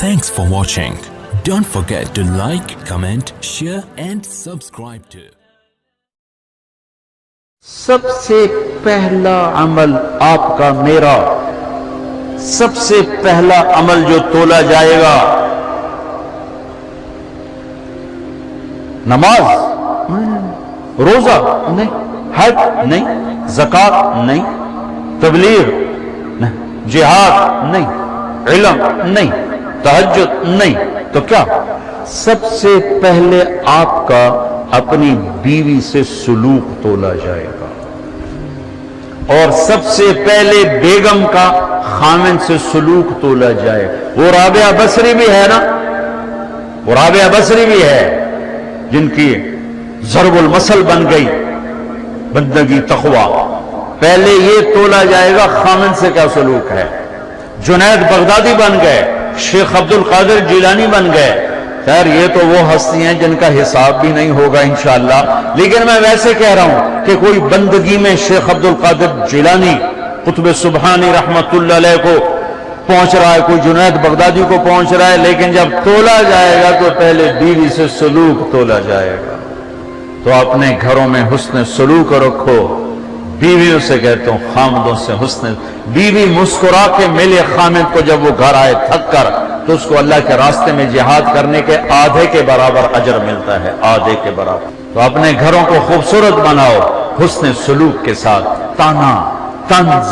Thanks for watching. Don't forget to like, comment, share and subscribe to. सबसे पहला अमल आपका मेरा, सबसे पहला अमल जो तोला जाएगा नमाज रोजा नहीं, हज नहीं, ज़कात नहीं, तबलीग नहीं, जिहाद नहीं, इल्म नहीं, तहज्जुद नहीं, तो क्या सबसे पहले आपका अपनी बीवी से सुलूक तोला जाएगा और सबसे पहले बेगम का खामिन से सुलूक तोला जाए। वो राबिया बसरी भी है ना, वो राबिया बसरी भी है जिनकी ज़रबुल मसल बन गई बंदगी तक़वा। पहले ये तोला जाएगा खामिन से क्या सुलूक है। जुनैद बगदादी बन गए, शेख अब्दुल कादिर जिलानी बन गए। खैर ये तो वो हस्ती हैं जिनका हिसाब भी नहीं होगा इंशाअल्लाह, लेकिन मैं वैसे कह रहा हूं कि कोई बंदगी में शेख अब्दुल कादिर जिलानी कुतुब सुबहानी रहमतुल्लाह अलैह को पहुंच रहा है, कोई जुनैद बगदादी को पहुंच रहा है, लेकिन जब तोला जाएगा तो पहले बीवी से सलूक तोला जाएगा। तो अपने घरों में हुस्न सलूक रखो। बीवियों से कहता हूं खामदों से हुस्न। बीवी मुस्कुरा के मिले खामिद को जब वो घर आए थक कर, तो उसको अल्लाह के रास्ते में जिहाद करने के आधे के बराबर अजर मिलता है, आधे के बराबर। तो अपने घरों को खूबसूरत बनाओ हुस्न सलूक के साथ। ताना तंज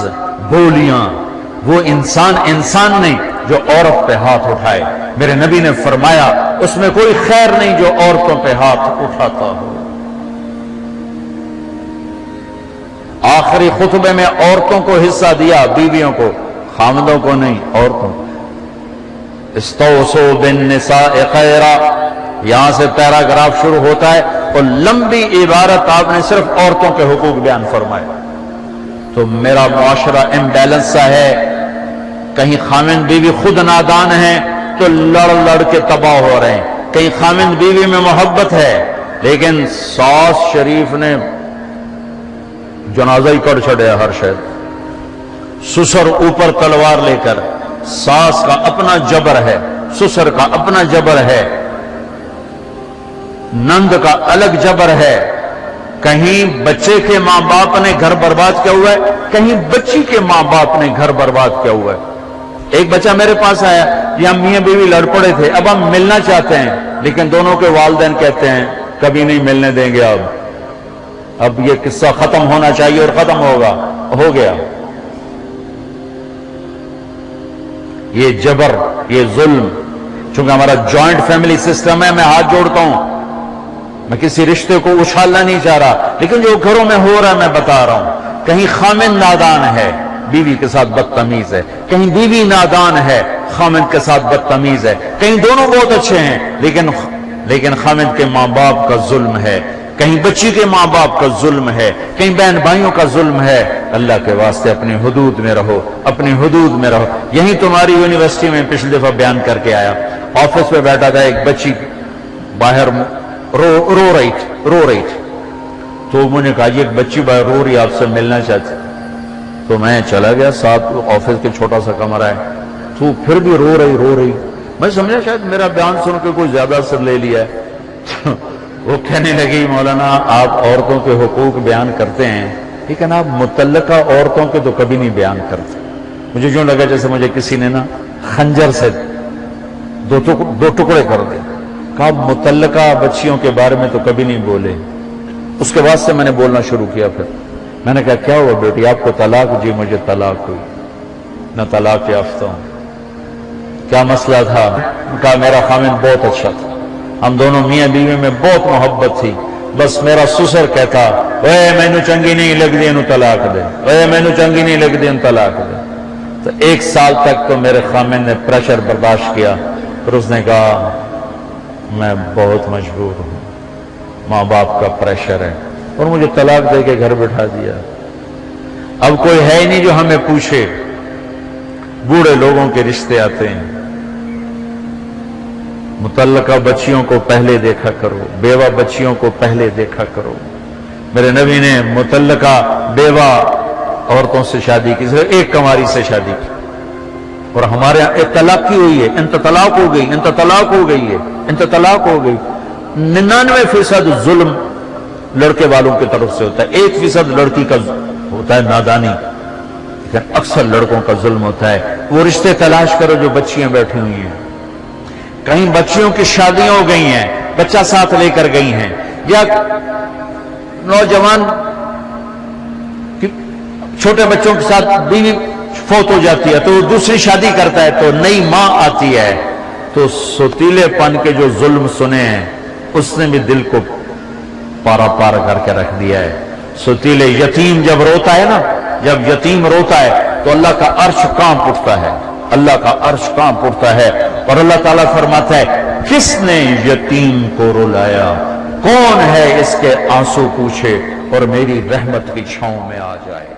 बोलियां, वो इंसान नहीं जो औरत पे हाथ उठाए। मेरे नबी ने फरमाया उसमें कोई खैर नहीं जो औरतों पे हाथ उठाता हो। आखिरी खुतबे में औरतों को हिस्सा दिया, बीवियों को, खामदों को नहीं, औरतों को। इस्तौसो बिन निसाए खैरा, यहां से पैराग्राफ शुरू होता है और लंबी इबारत आपने सिर्फ औरतों के हुकूक बयान फरमाए। तो मेरा मुआशरा इम्बैलेंस सा है, कहीं खामिन बीवी खुद नादान है तो लड़ लड़ के तबाह हो रहे हैं, कहीं खामिन बीवी में मोहब्बत है लेकिन सास शरीफ ने जनाजा ही कर छड़िया हर शहर। ससुर ऊपर तलवार लेकर, सास का अपना जबर है, ससुर का अपना जबर है, नंद का अलग जबर है। कहीं बच्चे के मां बाप ने घर बर्बाद किया हुआ है, कहीं बच्ची के मां बाप ने घर बर्बाद किया हुआ है। एक बच्चा मेरे पास आया, ये मियां बीवी लड़ पड़े थे, अब हम मिलना चाहते हैं लेकिन दोनों के वालिदैन कहते हैं कभी नहीं मिलने देंगे, अब ये किस्सा खत्म होना चाहिए और खत्म होगा, हो गया। ये जबर, ये जुल्म, चूंकि हमारा जॉइंट फैमिली सिस्टम है, मैं हाथ जोड़ता हूं, मैं किसी रिश्ते को उछालना नहीं चाह रहा, लेकिन जो घरों में हो रहा है मैं बता रहा हूं। कहीं खामिन नादान है, बीवी के साथ बदतमीज है, कहीं बीवी नादान है, खामिन के साथ बदतमीज है, कहीं दोनों बहुत अच्छे हैं लेकिन खामिन के मां बाप का जुल्म है, कहीं बच्ची के मां बाप का जुल्म है, कहीं बहन भाइयों का जुल्म है। अल्लाह के वास्ते अपनी हुदूद में रहो, अपनी हुदूद में रहो। यही तुम्हारी यूनिवर्सिटी में पिछले दफा बयान करके आया, ऑफिस में बैठा था, एक बच्ची बाहर रो रही थी। तो मुझे कहा एक बच्ची बाहर रो रही, आपसे मिलना चाहती। तो मैं चला गया, साथ ऑफिस के छोटा सा कमरा है, तो फिर भी रो रही। मैं समझा शायद मेरा बयान सुन के कोई ज्यादा असर ले लिया है। वो कहने लगी मौलाना आप औरतों के हुकूक बयान करते हैं लेकिन आप मुतल्लका औरतों के तो कभी नहीं बयान करते। मुझे यूं लगा जैसे मुझे किसी ने ना खंजर से दो टुकड़े कर दिए। कहा मुतल्लका बच्चियों के बारे में तो कभी नहीं बोले। उसके बाद से मैंने बोलना शुरू किया। फिर मैंने कहा क्या हुआ बेटी, आपको तलाक? जी मुझे तलाक हुई, न तलाक याफ्ता हूं। क्या मसला था? कहा मेरा खामिन बहुत अच्छा था, हम दोनों मियां बीवी में बहुत मोहब्बत थी, बस मेरा ससुर कहता ओए मैनू चंगी नहीं लगदी इनू तलाक दे, ओए मैनू चंगी नहीं लगदी इनू तलाक दे। तो 1 साल तक तो मेरे खामिन ने प्रेशर बर्दाश्त किया, फिर उसने कहा मैं बहुत मजबूर हूं, मां बाप का प्रेशर है, और मुझे तलाक दे के घर बिठा दिया। अब कोई है ही नहीं जो हमें पूछे। बूढ़े लोगों के रिश्ते आते हैं। मुतल्लका बच्चियों को पहले देखा करो, बेवा बच्चियों को पहले देखा करो। मेरे नबी ने मुतल्लका बेवा औरतों से शादी की, सिर्फ एक कंवारी से शादी की। اور ہمارے یہاں ایک طلاق کی ہوئی ہے، انت طلاق ہو گئی، انت طلاق ہو گئی ہے، انت طلاق ہو گئی۔ 99% ظلم لڑکے والوں کی طرف سے ہوتا ہے، 1% لڑکی کا ہوتا ہے نادانی، لیکن اکثر لڑکوں کا ظلم ہوتا ہے۔ وہ رشتے تلاش کرو جو بچیاں بیٹھی ہوئی ہیں، کہیں بچیوں کی شادیاں ہو گئی ہیں، بچہ ساتھ لے کر گئی ہیں، یا نوجوان چھوٹے بچوں کے ساتھ بیوی فوت ہو جاتی ہے تو وہ دوسری شادی کرتا ہے، تو نئی ماں آتی ہے، تو سوتیلے پن کے جو ظلم سنے ہیں اس نے بھی دل کو پارا پار کر کے رکھ دیا ہے۔ سوتیلے یتیم جب روتا ہے نا، جب یتیم روتا ہے تو اللہ کا عرش کانپ اٹھتا ہے، اللہ کا عرش کانپ اٹھتا ہے، اور اللہ تعالیٰ فرماتا ہے کس نے یتیم کو رلایا، کون ہے اس کے آنسو پوچھے اور میری رحمت کی چھاؤں میں آ جائے۔